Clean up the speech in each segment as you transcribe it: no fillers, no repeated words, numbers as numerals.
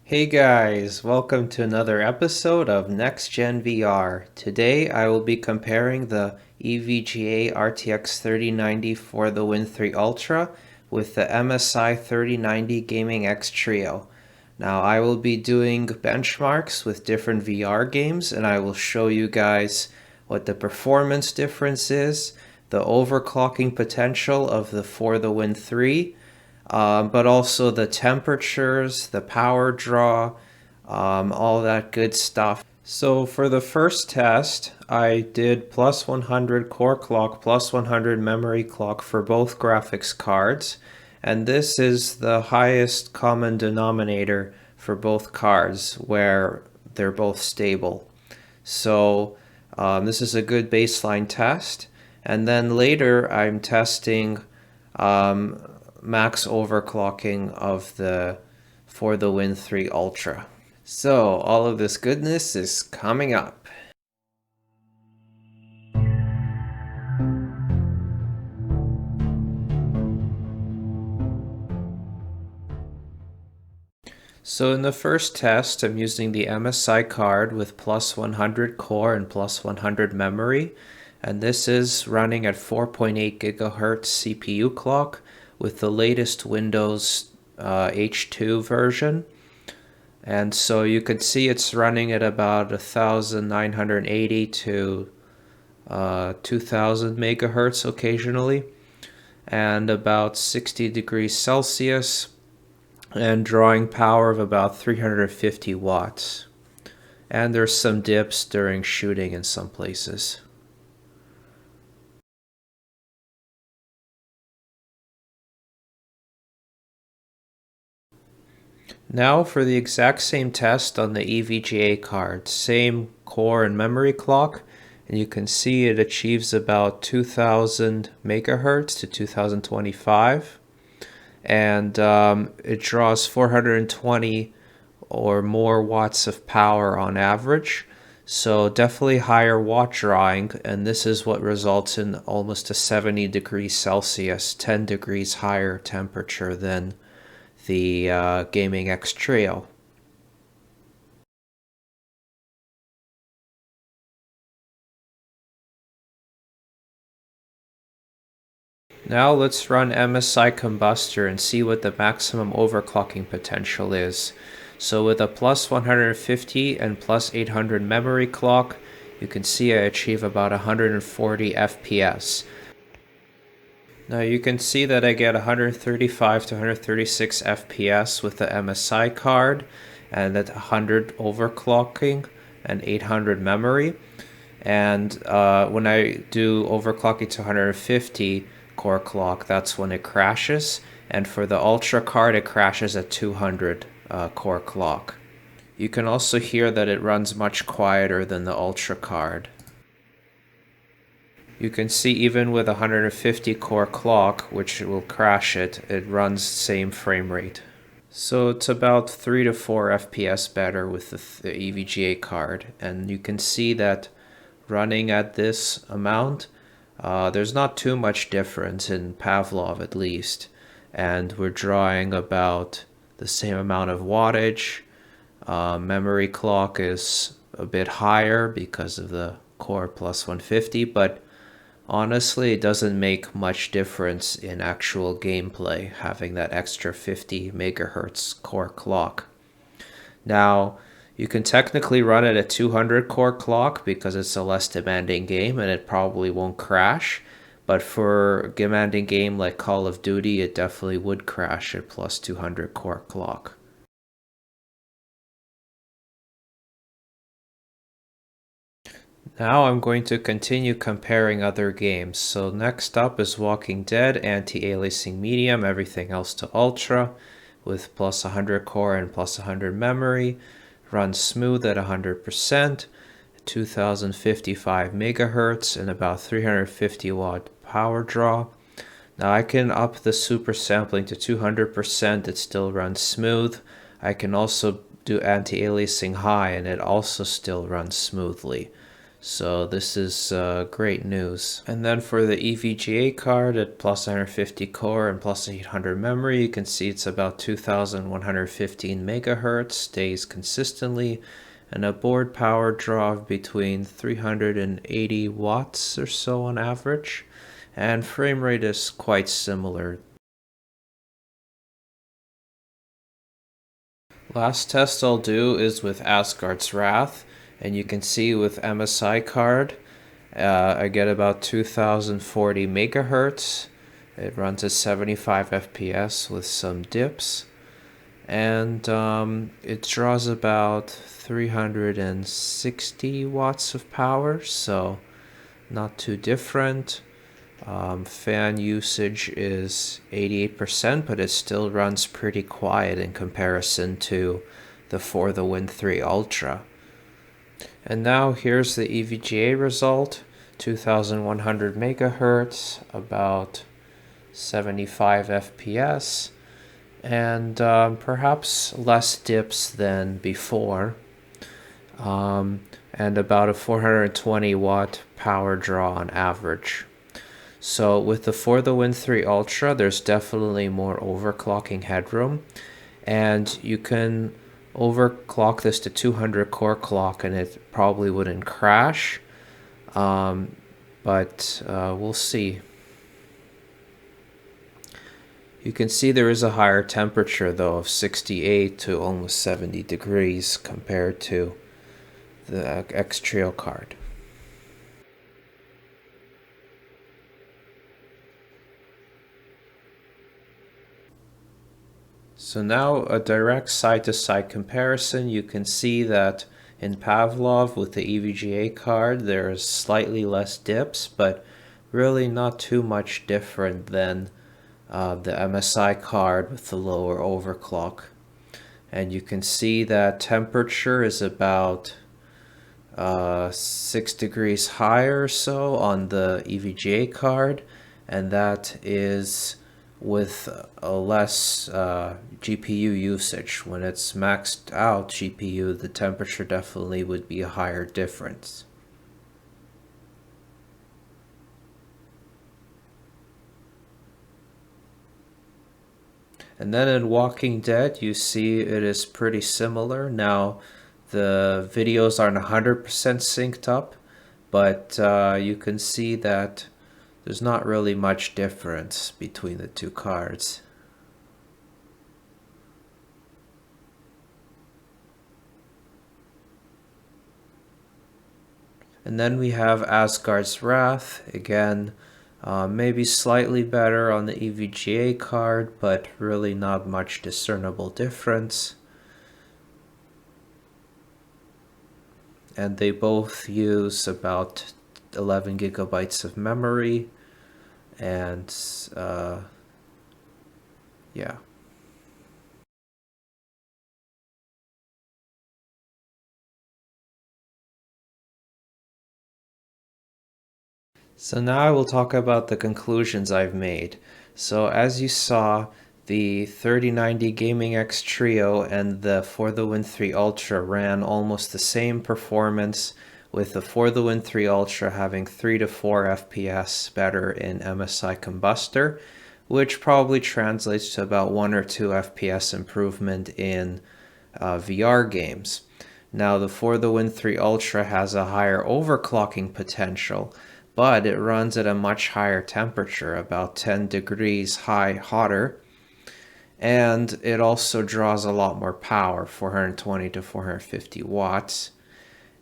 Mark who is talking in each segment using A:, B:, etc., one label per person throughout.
A: Hey guys, welcome to another episode of Next Gen VR. Today I will be comparing the EVGA RTX 3090 for the Win 3 Ultra with the MSI 3090 Gaming X Trio. Now I will be doing benchmarks with different VR games and I will show you guys what the performance difference is, the overclocking potential of the for the Win 3, but also the temperatures, the power draw, all that good stuff. So for the first test, I did plus 100 core clock, plus 100 memory clock for both graphics cards. And this is the highest common denominator for both cards where they're both stable. So this is a good baseline test. And then later I'm testing max overclocking of the for the Win 3 Ultra. So all of this goodness is coming up. So in the first test, I'm using the MSI card with plus 100 core and plus 100 memory. And this is running at 4.8 gigahertz CPU clock with the latest Windows H2 version. And so you can see it's running at about 1980 to 2000 megahertz occasionally, and about 60 degrees Celsius, and drawing power of about 350 watts. And there's some dips during shooting in some places. Now for the exact same test on the EVGA card, same core and memory clock, and you can see it achieves about 2000 megahertz to 2025, and it draws 420 or more watts of power on average, so definitely higher watt drawing, and this is what results in almost a 70 degrees Celsius, 10 degrees higher temperature than the Gaming X Trio. Now let's run MSI Combustor and see what the maximum overclocking potential is. So with a plus 150 and plus 800 memory clock, you can see I achieve about 140 FPS. Now you can see that I get 135 to 136 FPS with the MSI card, and at 100 overclocking and 800 memory. And when I do overclocking to 150 core clock, that's when it crashes. And for the Ultra card, it crashes at 200 core clock. You can also hear that it runs much quieter than the Ultra card. You can see even with 150 core clock, which will crash it, it runs same frame rate. So it's about 3 to 4 FPS better with the EVGA card, and you can see that running at this amount, there's not too much difference in Pavlov at least, and we're drawing about the same amount of wattage. Memory clock is a bit higher because of the core plus 150, but honestly, it doesn't make much difference in actual gameplay having that extra 50 megahertz core clock. Now, you can technically run it at 200 core clock because it's a less demanding game and it probably won't crash. But for a demanding game like Call of Duty, it definitely would crash at plus 200 core clock. Now I'm going to continue comparing other games. So next up is Walking Dead, anti-aliasing medium, everything else to ultra, with plus 100 core and plus 100 memory, runs smooth at 100%, 2055 megahertz, and about 350 watt power draw. Now I can up the super sampling to 200%, it still runs smooth. I can also do anti-aliasing high and it also still runs smoothly. So this is great news. And then for the EVGA card at plus 150 core and plus 800 memory, you can see it's about 2115 megahertz, stays consistently, and a board power draw of between 380 watts or so on average. And frame rate is quite similar. Last test I'll do is with Asgard's Wrath, and you can see with MSI card, I get about 2040 megahertz. It runs at 75 FPS with some dips, and it draws about 360 watts of power, so not too different. Fan usage is 88%, but it still runs pretty quiet in comparison to the For the Win 3 Ultra. And now here's the EVGA result, 2100 megahertz, about 75 FPS, and perhaps less dips than before, and about a 420 watt power draw on average. So with the For the Win 3 Ultra, there's definitely more overclocking headroom, and you can overclock this to 200 core clock and it probably wouldn't crash, but we'll see. You can see there is a higher temperature though of 68 to almost 70 degrees compared to the X Trio card. So now a direct side-to-side comparison. You can see that in Pavlov with the EVGA card there's slightly less dips, but really not too much different than the MSI card with the lower overclock. And you can see that temperature is about 6 degrees higher or so on the EVGA card, and that is with a less GPU usage. When it's maxed out GPU, the temperature definitely would be a higher difference. And then in Walking Dead, you see it is pretty similar. Now, the videos aren't 100% synced up, but you can see that there's not really much difference between the two cards. And then we have Asgard's Wrath. Again, maybe slightly better on the EVGA card, but really not much discernible difference. And they both use about 11 gigabytes of memory, and yeah. So now I will talk about the conclusions I've made. So as you saw, the 3090 Gaming X Trio and the For the Win 3 Ultra ran almost the same performance, with the For the Win 3 Ultra having 3 to 4 FPS better in MSI Combustor, which probably translates to about 1 or 2 FPS improvement in VR games. Now the For the Win 3 Ultra has a higher overclocking potential, but it runs at a much higher temperature, about 10 degrees hotter, and it also draws a lot more power, 420 to 450 watts,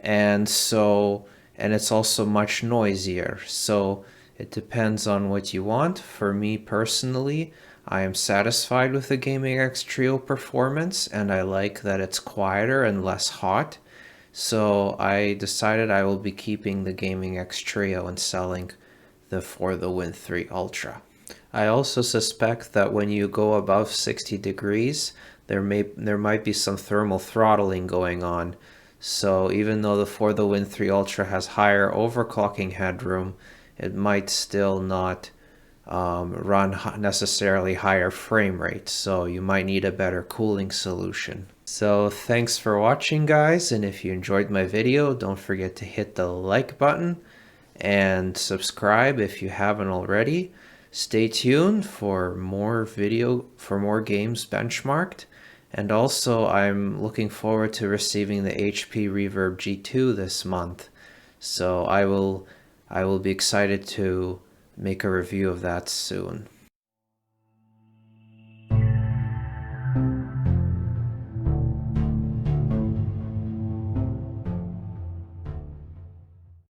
A: and it's also much noisier. So it depends on what you want. For me personally, I am satisfied with the Gaming X Trio performance, and I like that it's quieter and less hot. So I decided I will be keeping the Gaming X Trio and selling the For the Win 3 Ultra. I also suspect that when you go above 60 degrees, there might be some thermal throttling going on. So even though the For the Win 3 Ultra has higher overclocking headroom, it might still not run necessarily higher frame rates. So you might need a better cooling solution. So thanks for watching, guys, and if you enjoyed my video, don't forget to hit the like button and subscribe if you haven't already. Stay tuned for more games benchmarked, and also I'm looking forward to receiving the HP Reverb G2 this month. So I will be excited to make a review of that soon.